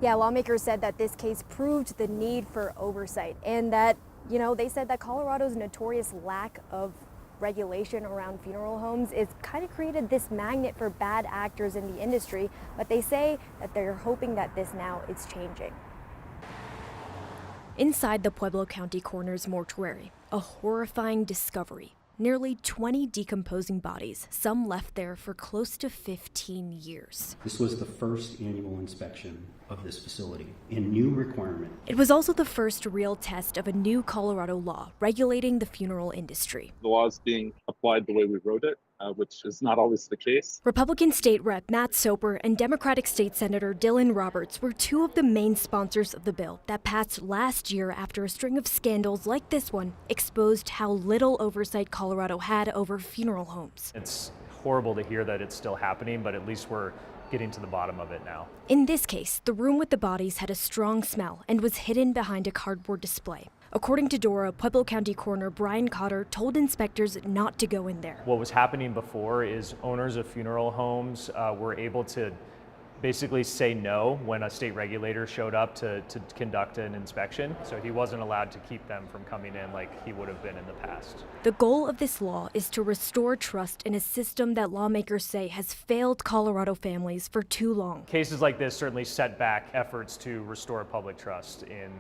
Yeah, lawmakers said that this case proved the need for oversight and that, they said that Colorado's notorious lack of regulation around funeral homes is kind of created this magnet for bad actors in the industry, but they say that they're hoping that this now is changing. Inside the Pueblo County coroner's mortuary, a horrifying discovery. Nearly 20 decomposing bodies, some left there for close to 15 years. This was the first annual inspection of this facility, a new requirement. It was also the first real test of a new Colorado law regulating the funeral industry. The law is being applied the way we wrote it, which is not always the case. Republican State Rep Matt Soper and Democratic State Senator Dylan Roberts were two of the main sponsors of the bill that passed last year after a string of scandals like this one exposed how little oversight Colorado had over funeral homes. It's horrible to hear that it's still happening, but at least we're getting to the bottom of it now. In this case, the room with the bodies had a strong smell and was hidden behind a cardboard display. According to Dora, Pueblo County Coroner Brian Cotter told inspectors not to go in there. What was happening before is owners of funeral homes were able to basically say no when a state regulator showed up to conduct an inspection. So he wasn't allowed to keep them from coming in like he would have been in the past. The goal of this law is to restore trust in a system that lawmakers say has failed Colorado families for too long. Cases like this certainly set back efforts to restore public trust in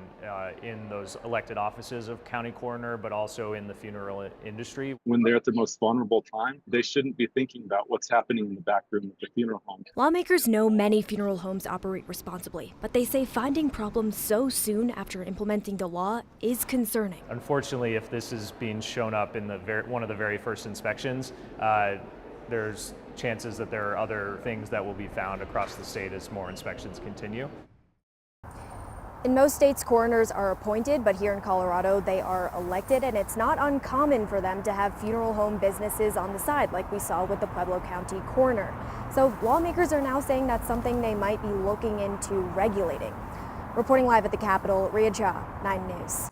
those elected offices of county coroner, but also in the funeral industry. When they're at their most vulnerable time, they shouldn't be thinking about what's happening in the back room of the funeral home. Lawmakers know many funeral homes operate responsibly, but they say finding problems so soon after implementing the law is concerning. Unfortunately, if this is being shown up in one of the very first inspections, there's chances that there are other things that will be found across the state as more inspections continue. In most states, coroners are appointed, but here in Colorado, they are elected, and it's not uncommon for them to have funeral home businesses on the side, like we saw with the Pueblo County coroner. So lawmakers are now saying that's something they might be looking into regulating. Reporting live at the Capitol, Rhea Cha, 9 News.